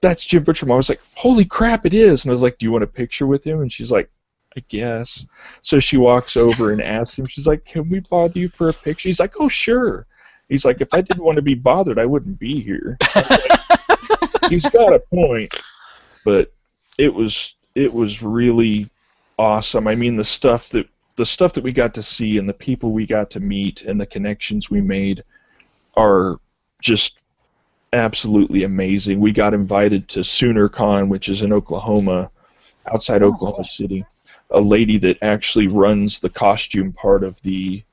that's Jim Butcher. I was like, holy crap, it is. And I was like, do you want a picture with him? And she's like, I guess. So she walks over and asks him, she's like, can we bother you for a picture? He's like, oh, sure. He's like, if I didn't want to be bothered, I wouldn't be here. Like, he's got a point. But it was really awesome. I mean, the stuff that we got to see and the people we got to meet and the connections we made are just absolutely amazing. We got invited to SoonerCon, which is in Oklahoma, outside Oklahoma City. A lady that actually runs the costume part of the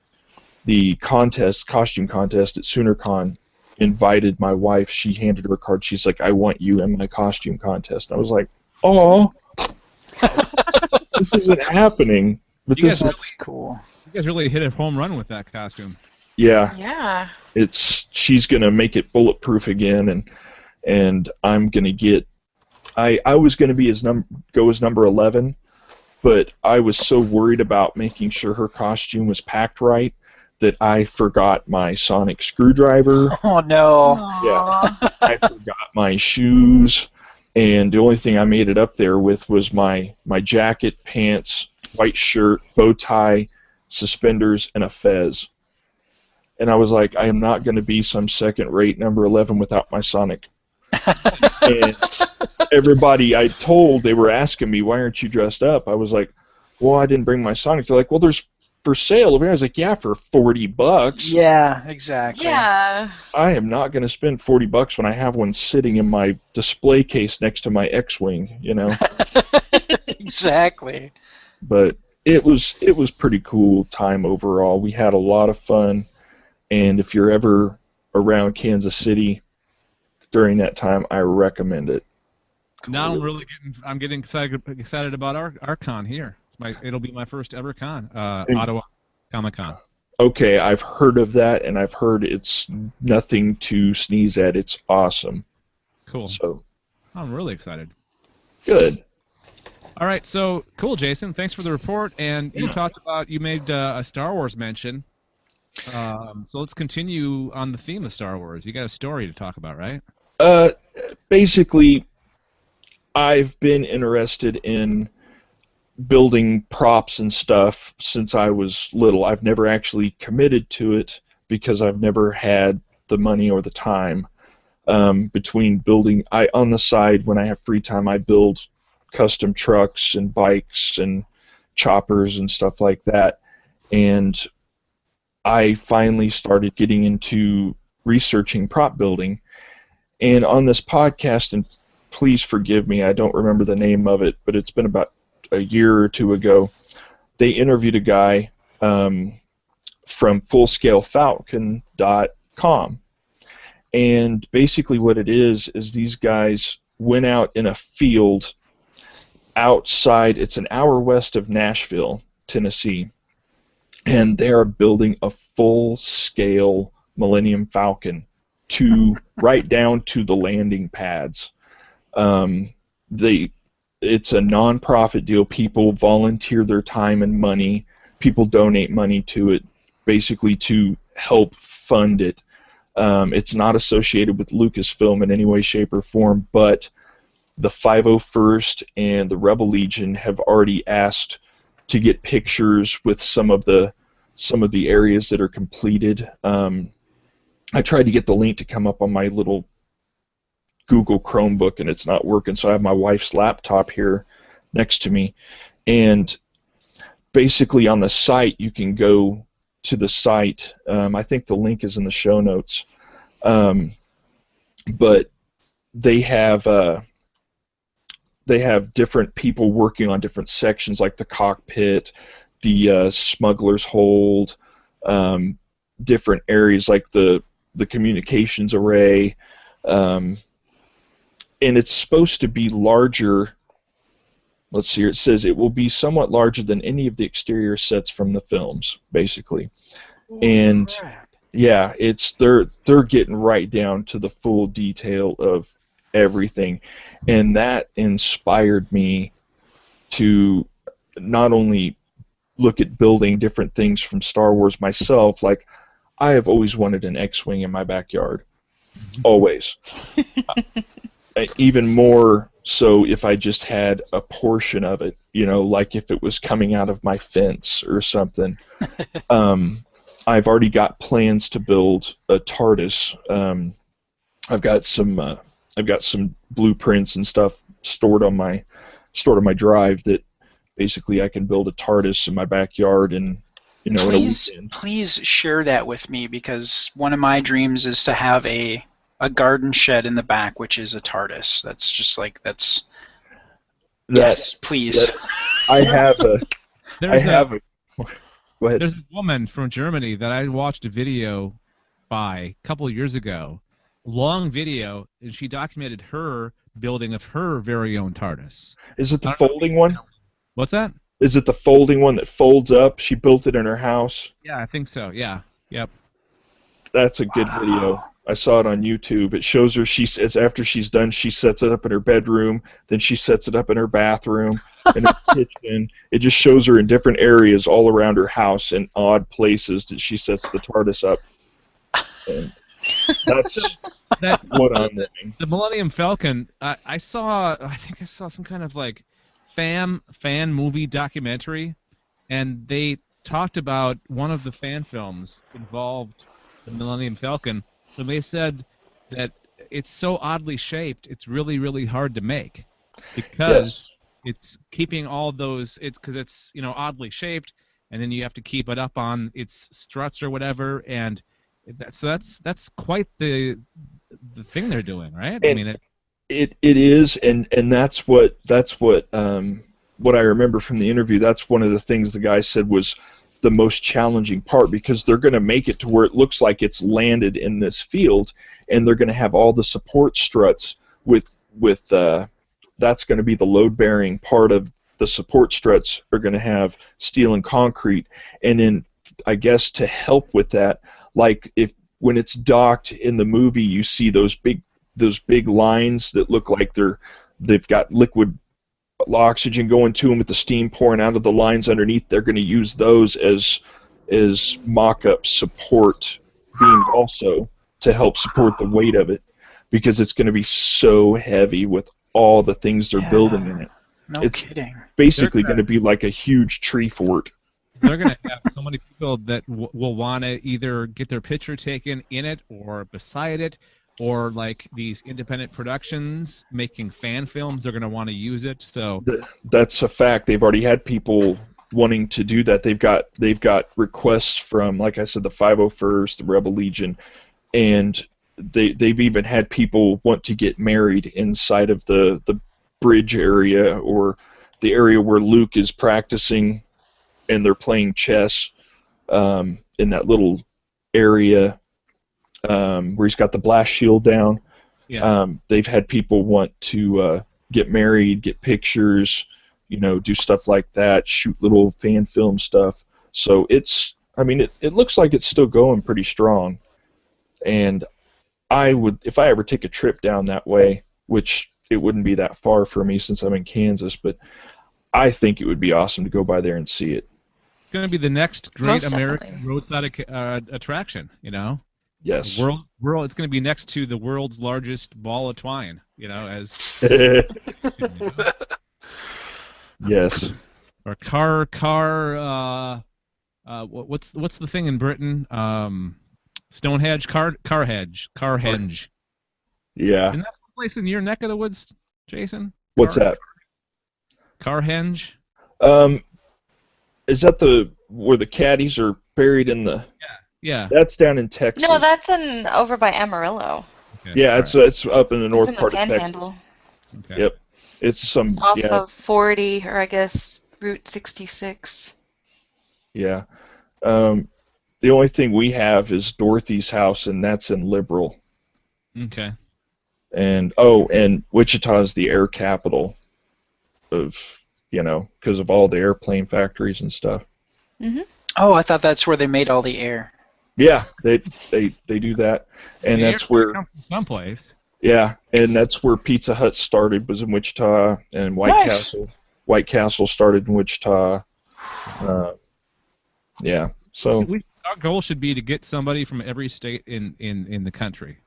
costume contest at SoonerCon invited my wife. She handed her a card. She's like, "I want you in my costume contest." And I was like, "Oh, this isn't happening." But You guys this is That's cool. You guys really hit a home run with that costume. yeah. Yeah. She's gonna make it bulletproof again, and I'm gonna get. I was gonna be go as number 11, but I was so worried about making sure her costume was packed right that I forgot my sonic screwdriver. Oh no. Yeah. I forgot my shoes, and the only thing I made it up there with was my jacket, pants, white shirt, bow tie, suspenders, and a fez. And I was like, I am not going to be some second-rate number 11 without my Sonic. And everybody I told, they were asking me, why aren't you dressed up? I was like, well, I didn't bring my Sonic. They're like, well, there's for sale over here. I was like, yeah, for $40. Yeah, exactly. Yeah. I am not going to spend $40 when I have one sitting in my display case next to my X-Wing, you know? Exactly. But it was pretty cool time overall. We had a lot of fun. And if you're ever around Kansas City during that time, I recommend it. Now I'm getting excited about our con here. It'll be my first ever con, Ottawa ComicCon. Okay, I've heard of that, and I've heard it's nothing to sneeze at. It's awesome. Cool. So I'm really excited. good. All right, so cool, Jason. Thanks for the report. And you made a Star Wars mention. So let's continue on the theme of Star Wars. You got a story to talk about, right? Basically, I've been interested in building props and stuff since I was little. I've never actually committed to it because I've never had the money or the time. Between building, on the side when I have free time, I build custom trucks and bikes and choppers and stuff like that. And I finally started getting into researching prop building. And on this podcast, and please forgive me, I don't remember the name of it, but it's been about a year or two ago, they interviewed a guy from FullScaleFalcon.com. And basically what it is these guys went out in a field outside, it's an hour west of Nashville, Tennessee, and they are building a full-scale Millennium Falcon right down to the landing pads. It's a non-profit deal. People volunteer their time and money. People donate money to it, basically to help fund it. It's not associated with Lucasfilm in any way, shape, or form, but the 501st and the Rebel Legion have already asked to get pictures with some of the areas that are completed. I tried to get the link to come up on my little Google Chromebook, and it's not working, so I have my wife's laptop here next to me. And basically on the site, you can go to the site. I think the link is in the show notes. But they have different people working on different sections, like the cockpit, the smuggler's hold, different areas like the communications array, and it's supposed to be larger. Let's see here. It says it will be somewhat larger than any of the exterior sets from the films, basically. And Crap. yeah, they're getting right down to the full detail of everything, and that inspired me to not only look at building different things from Star Wars myself. Like, I have always wanted an X-Wing in my backyard, always. Even more so if I just had a portion of it, like if it was coming out of my fence or something. I've already got plans to build a TARDIS. I've got some blueprints and stuff stored on my drive that basically I can build a TARDIS in my backyard and in a weekend. Please share that with me, because one of my dreams is to have a garden shed in the back, which is a TARDIS. That's just like yes, please. I have a. Go ahead. There's a woman from Germany that I watched a video by a couple of years ago, long video, and she documented her building of her very own TARDIS. Is it the folding one? What's that? Is it the folding one that folds up? She built it in her house. Yeah, I think so. Yeah. Yep. That's a good video. I saw it on YouTube. It shows her, after she's done, she sets it up in her bedroom, then she sets it up in her bathroom, in her kitchen. It just shows her in different areas all around her house in odd places that she sets the TARDIS up. And that's what I'm doing. The Millennium Falcon, I think I saw some kind of like fan movie documentary, and they talked about one of the fan films involved the Millennium Falcon, and they said that it's so oddly shaped, it's really, really hard to make because it's keeping all those. It's because it's oddly shaped, and then you have to keep it up on its struts or whatever, and that's quite the thing they're doing, right? And it is, and that's what I remember from the interview. That's one of the things the guy said was the most challenging part, because they're going to make it to where it looks like it's landed in this field, and they're going to have all the support struts with that's going to be the load-bearing part of the support struts are going to have steel and concrete, and then I guess to help with that, like when it's docked in the movie, you see those big lines that look like they've got liquid oxygen going to them with the steam pouring out of the lines underneath. They're going to use those as mock-up support beams also to help support the weight of it, because it's going to be so heavy with all the things they're building in it. It's kidding. Basically going to be like a huge tree fort. They're going to have so many people that will want to either get their picture taken in it or beside it, or like these independent productions making fan films, they're going to want to use it. So that's a fact. They've already had people wanting to do that. They've got requests from, like I said, the 501st, the Rebel Legion, and they've even had people want to get married inside of the bridge area, or the area where Luke is practicing and they're playing chess in that little area where he's got the blast shield down. Yeah. They've had people want to get married, get pictures, do stuff like that, shoot little fan film stuff. So it looks like it's still going pretty strong. And if I ever take a trip down that way, which it wouldn't be that far for me since I'm in Kansas, but I think it would be awesome to go by there and see it. It's going to be the next great Most American definitely. roadside attraction, Yes. World, it's going to be next to the world's largest ball of twine, as Yes. or what's the thing in Britain? Stonehenge, Carhenge. Yeah. Isn't that someplace in your neck of the woods, Jason? What's that? Carhenge. Is that where the caddies are buried in the? Yeah. That's down in Texas. No, that's over by Amarillo. Okay. Yeah, All right. it's up in the north It's in part the of Texas. Panhandle. Okay. Yep. It's some Off of 40, or I guess Route 66. Yeah. The only thing we have is Dorothy's house, and that's in Liberal. Okay. And Wichita is the air capital of, because of all the airplane factories and stuff. Mm-hmm. Oh, I thought that's where they made all the air. Yeah, they do that, and The that's air where come from someplace. Yeah, and that's where Pizza Hut started, was in Wichita, and White Castle started in Wichita. Yeah, so Our goal should be to get somebody from every state in the country,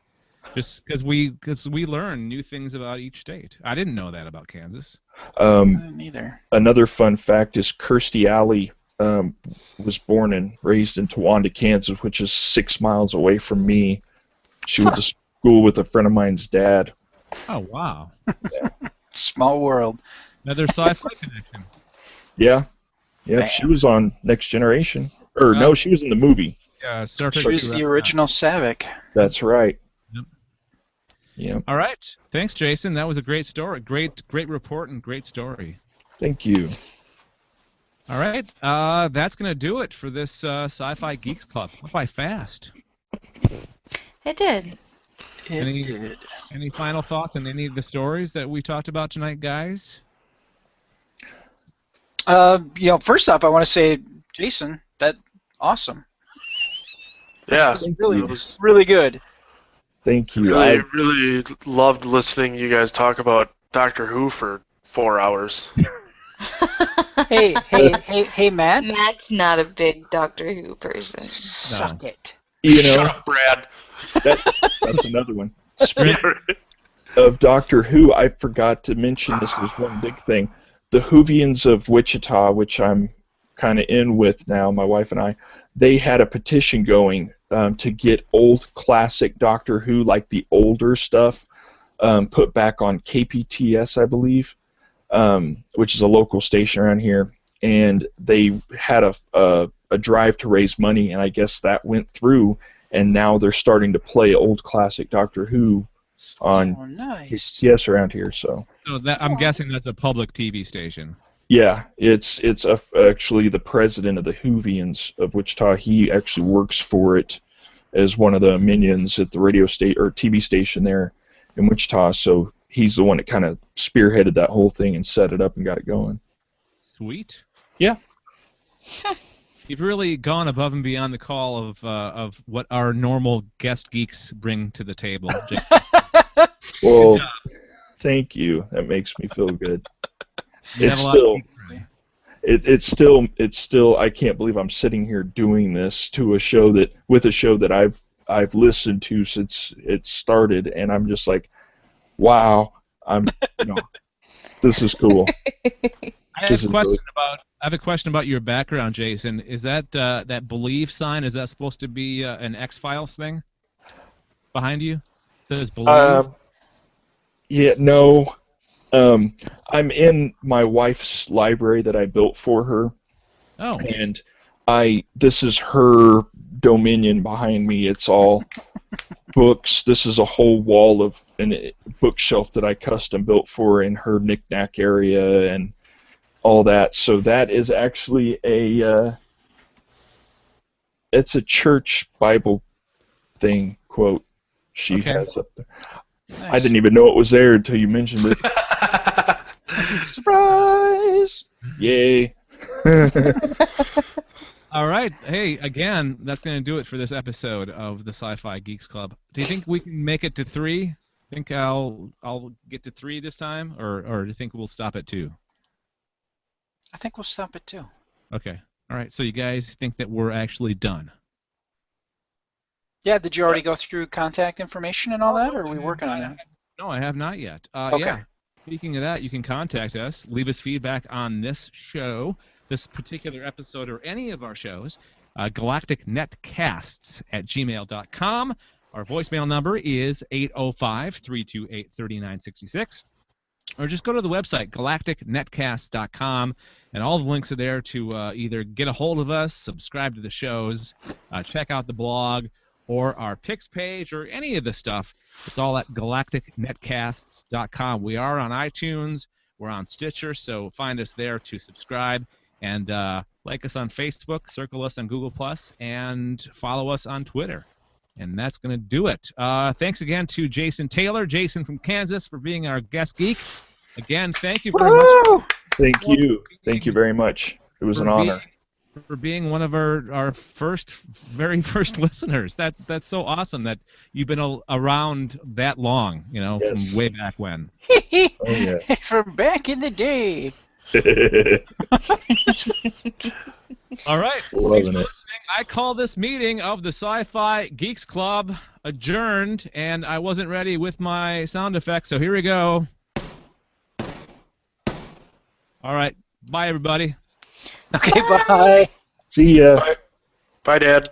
just because we learn new things about each state. I didn't know that about Kansas. Neither. Another fun fact is Kirstie Alley was born and raised in Towanda, Kansas, which is 6 miles away from me. She went to school with a friend of mine's dad. Oh wow! Small world. Another sci-fi connection. Yeah. Yep, Bam. she was on Next Generation. No, she was in the movie. Yeah, Star She Trek. was the original Savick. That's right. Yep. Yeah. All right. Thanks, Jason. That was a great story. Great report and great story. Thank you. All right. That's going to do it for this Sci-Fi Geeks Club. Went by fast. It did. It did. Any final thoughts on any of the stories that we talked about tonight, guys? First off, I want to say, Jason, that awesome. Yeah, Really, it was really good. Thank you. really loved listening you guys talk about Doctor Who for 4 hours. Hey, Matt. Matt's not a big Doctor Who person. Suck it. Shut up, Brad. That's another one. Speaking of Doctor Who, I forgot to mention this was one big thing. The Whovians of Wichita, which I'm kind of in with now, my wife and I, they had a petition going to get old classic Doctor Who, like the older stuff, put back on KPTS, I believe, which is a local station around here. And they had a drive to raise money, and I guess that went through, and now they're starting to play old classic Doctor Who on KPTS around here. So that, I'm guessing that's a public TV station. Yeah, it's actually the president of the Whovians of Wichita. He actually works for it as one of the minions at the radio state or TV station there in Wichita. So he's the one that kind of spearheaded that whole thing and set it up and got it going. Sweet. Yeah. You've really gone above and beyond the call of what our normal guest geeks bring to the table. Well, thank you. That makes me feel good. It's still. I can't believe I'm sitting here doing this with a show that I've listened to since it started, and I'm just like, wow, this is cool. I have a question about your background, Jason. Is that that believe sign? Is that supposed to be an X-Files thing behind you? It says believe. Yeah, no. I'm in my wife's library that I built for her. Oh. And this is her dominion behind me. It's all books. This is a whole wall of a bookshelf that I custom built for in her knickknack area and all that. So that is actually it's a church Bible thing quote she has up there. Nice. I didn't even know it was there until you mentioned it. Surprise! Yay! All right. Hey, again, that's going to do it for this episode of the Sci-Fi Geeks Club. Do you think we can make it to 3? Think I'll get to 3 this time, or do you think we'll stop at 2? I think we'll stop at 2. Okay. All right. So you guys think that we're actually done? Yeah. Did you already go through contact information and all that, or are we working on it? No, I have not yet. Okay. Yeah. Speaking of that, you can contact us, leave us feedback on this show, this particular episode, or any of our shows, galacticnetcasts@gmail.com. Our voicemail number is 805-328-3966. Or just go to the website, galacticnetcast.com, and all the links are there to either get a hold of us, subscribe to the shows, check out the blog, or our picks page, or any of the stuff. It's all at galacticnetcasts.com. We are on iTunes. We're on Stitcher, so find us there to subscribe. And like us on Facebook, circle us on Google+, and follow us on Twitter. And that's going to do it. Thanks again to Jason Taylor, Jason from Kansas, for being our guest geek. Again, thank you very much. Thank you. Thank you very much. It was an honor. For being one of our very first listeners. That's so awesome that you've been around that long, yes. From way back when. Oh, yeah. From back in the day. All right. Thanks for listening. I call this meeting of the Sci-Fi Geeks Club adjourned, and I wasn't ready with my sound effects, so here we go. All right. Bye, everybody. Okay, bye. See ya. Bye. Bye, Dad.